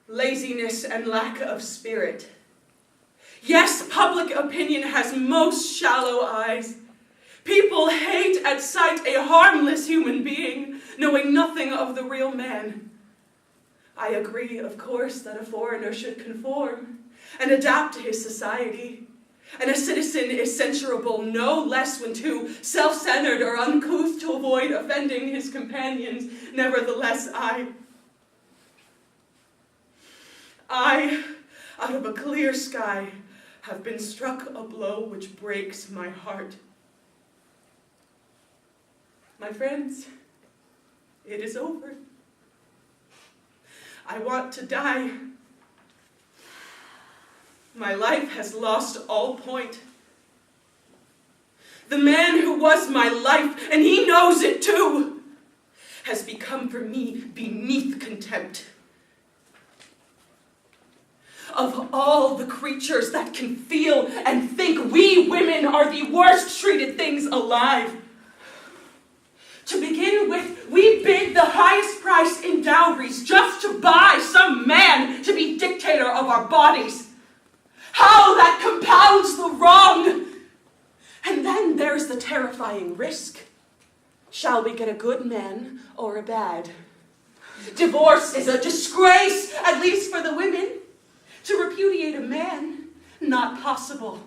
laziness and lack of spirit. Yes, public opinion has most shallow eyes. People hate at sight a harmless human being, knowing nothing of the real man. I agree, of course, that a foreigner should conform and adapt to his society. And a citizen is censurable no less when too self-centered or uncouth to avoid offending his companions. Nevertheless, I, out of a clear sky, have been struck a blow which breaks my heart. My friends, it is over. I want to die. My life has lost all point. The man who was my life, and he knows it too, has become for me beneath contempt. Of all the creatures that can feel and think, we women are the worst treated things alive. To begin with, we bid the highest price in dowries just to buy some man to be dictator of our bodies. How that compounds the wrong! And then there's the terrifying risk. Shall we get a good man or a bad? Divorce is a disgrace, at least for the women. To repudiate a man, not possible.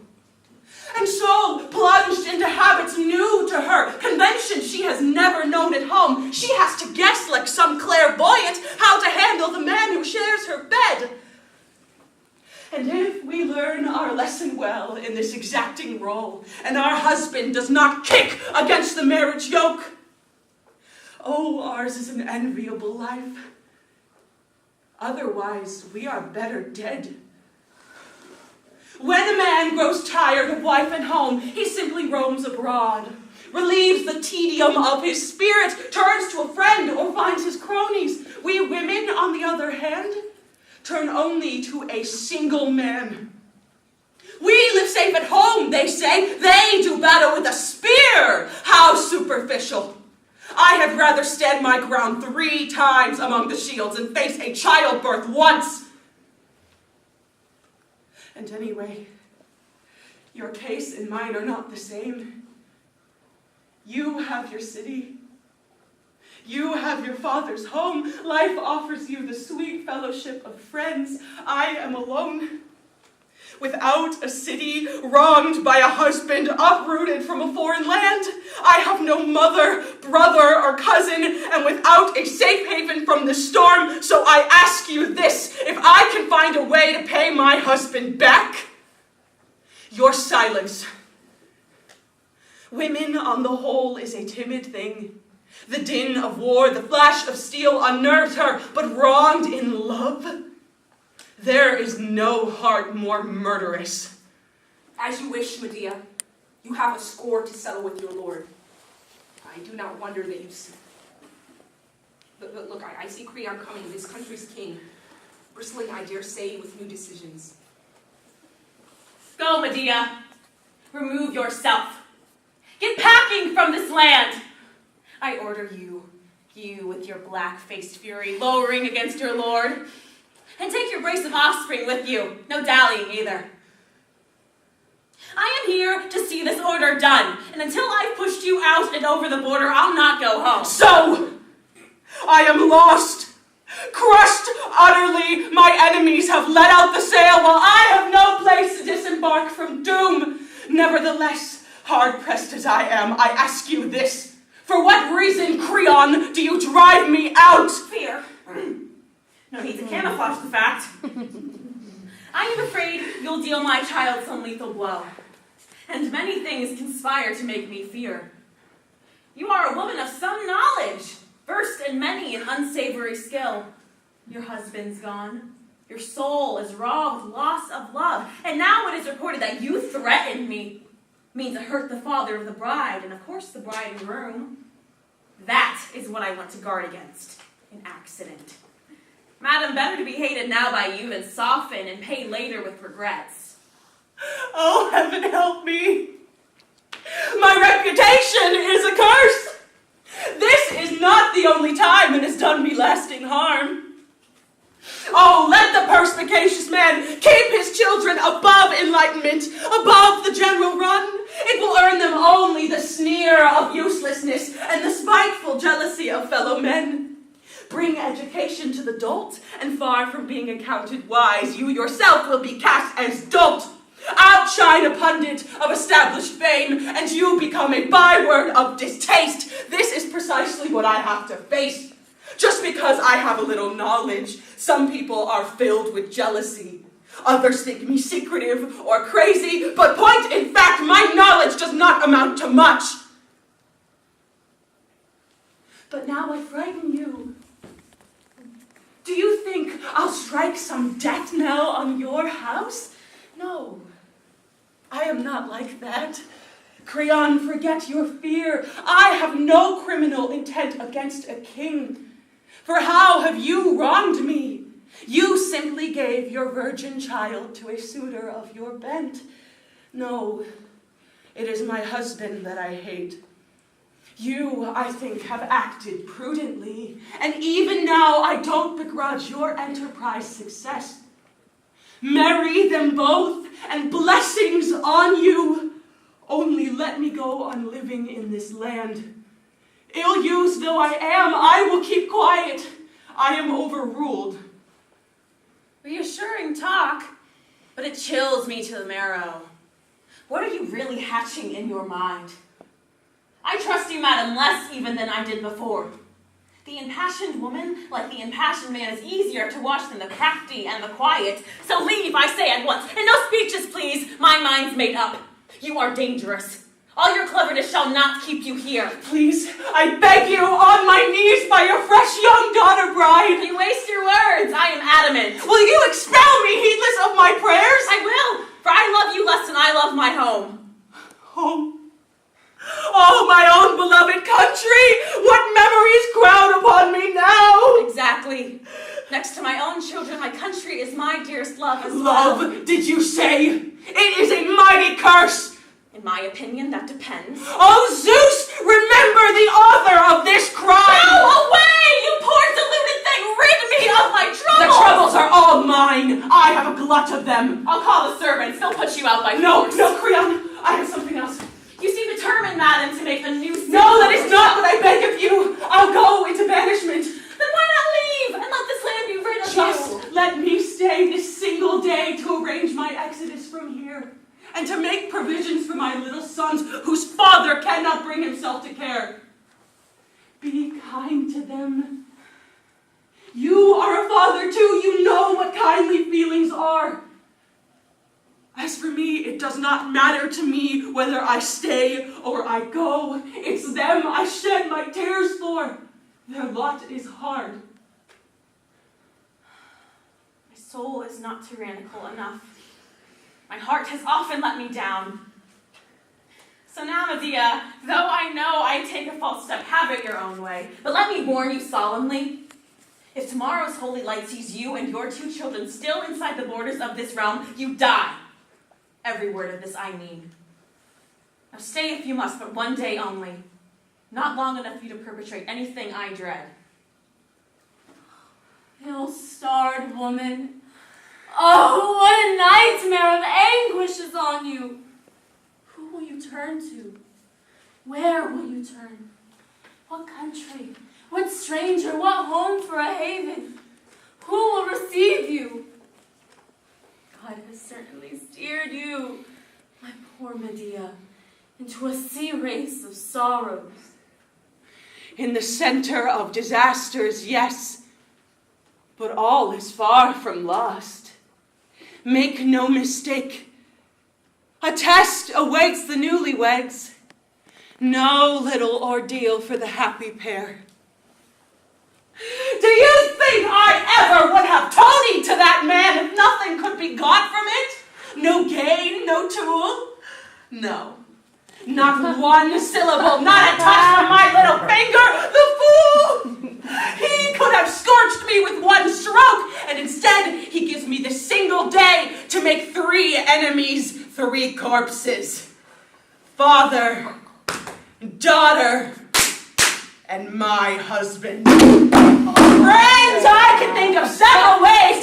And so, plunged into habits new to her, conventions she has never known at home, she has to guess like some clairvoyant how to handle the man who shares her bed. And if we learn our lesson well in this exacting role, and our husband does not kick against the marriage yoke, oh, ours is an enviable life. Otherwise, we are better dead. When a man grows tired of wife and home, he simply roams abroad, relieves the tedium of his spirit, turns to a friend, or finds his cronies. We women, on the other hand, turn only to a single man. We live safe at home, they say. They do battle with a spear. How superficial. I had rather stand my ground 3 times among the shields and face a childbirth once. And anyway, your case and mine are not the same. You have your city. You have your father's home. Life offers you the sweet fellowship of friends. I am alone. Without a city, wronged by a husband, uprooted from a foreign land. I have no mother, brother, or cousin, and without a safe haven from the storm. So I ask you this, if I can find a way to pay my husband back, your silence. Women, on the whole, is a timid thing. The din of war, the flash of steel unnerves her, but wronged in love, there is no heart more murderous. As you wish, Medea. You have a score to settle with your lord. I do not wonder that you see. But look, I see Creon coming, this country's king, bristling, I dare say, with new decisions. Go, Medea. Remove yourself. Get packing from this land. I order you with your black-faced fury lowering against your lord. And take your brace of offspring with you. No dallying either. I am here to see this order done. And until I've pushed you out and over the border, I'll not go home. So, I am lost. Crushed utterly, my enemies have let out the sail while I have no place to disembark from doom. Nevertheless, hard-pressed as I am, I ask you this. For what reason, Creon, do you drive me out? Fear. No need to camouflage the fact. I am afraid you'll deal my child some lethal blow. And many things conspire to make me fear. You are a woman of some knowledge, versed in many an unsavory skill. Your husband's gone. Your soul is raw with loss of love. And now it is reported that you threatened me. Mean to hurt the father of the bride, and of course the bride and groom. That is what I want to guard against. An accident. Madam, better to be hated now by you than soften and pay later with regrets. Oh, heaven help me. My reputation is a curse. This is not the only time it has done me lasting harm. Oh, let perspicacious man keep his children above enlightenment, above the general run, it will earn them only the sneer of uselessness and the spiteful jealousy of fellow men. Bring education to the dolt, and far from being accounted wise, you yourself will be cast as dolt. Outshine a pundit of established fame, and you become a byword of distaste. This is precisely what I have to face. Just because I have a little knowledge, some people are filled with jealousy. Others think me secretive or crazy, but point in fact, my knowledge does not amount to much. But now I frighten you. Do you think I'll strike some death knell on your house? No, I am not like that. Creon, forget your fear. I have no criminal intent against a king. For how have you wronged me? You simply gave your virgin child to a suitor of your bent. No, it is my husband that I hate. You, I think, have acted prudently, and even now I don't begrudge your enterprise success. Marry them both, and blessings on you. Only let me go on living in this land. Ill-used though I am, I will keep quiet. I am overruled. Reassuring talk, but it chills me to the marrow. What are you really hatching in your mind? I trust you, madam, less even than I did before. The impassioned woman, like the impassioned man, is easier to watch than the crafty and the quiet. So leave, I say at once, and no speeches, please. My mind's made up. You are dangerous. All your cleverness shall not keep you here. Please, I beg you, on my knees by your fresh young daughter bride. You waste your words. I am adamant. Will you expel me, heedless of my prayers? I will, for I love you less than I love my home. Home? Oh, my own beloved country! What memories crowd upon me now! Exactly. Next to my own children, my country is my dearest love as well. Love, did you say? It is a mighty curse! In my opinion, that depends. Oh, Zeus! Remember the author of this crime! Go away, you poor deluded thing! Rid me of my troubles! The troubles are all mine! I have a glut of them! I'll call the servants. They'll put you out by No, force. no, Creon! I have something else. You seem determined, madam, to make a new sin. No, that is not what I beg of you! I'll go into banishment! Then why not leave and let this land be rid of you? Just let me stay this single day to arrange my exodus from here, and to make provisions for my little sons whose father cannot bring himself to care. Be kind to them. You are a father too. You know what kindly feelings are. As for me, it does not matter to me whether I stay or I go. It's them I shed my tears for. Their lot is hard. My soul is not tyrannical enough. My heart has often let me down. So now, Medea, though I know I take a false step, have it your own way. But let me warn you solemnly, if tomorrow's holy light sees you and your 2 children still inside the borders of this realm, you die. Every word of this I mean. Now stay if you must, but one day only. Not long enough for you to perpetrate anything I dread. Ill-starred woman. Oh, what a nightmare of anguish is on you. Who will you turn to? Where will you turn? What country? What stranger? What home for a haven? Who will receive you? God has certainly steered you, my poor Medea, into a sea race of sorrows. In the center of disasters, yes, but all is far from lost. Make no mistake. A test awaits the newlyweds. No little ordeal for the happy pair. Do you think I ever would have toadied to that man if nothing could be got from it? No gain, no tool? No. Not one syllable, not a touch from my little finger. The fool! He could have scorched me with one stroke, and instead he gives me this single day to make 3 enemies, 3 corpses. Father, daughter, and my husband. Friends, I can think of several ways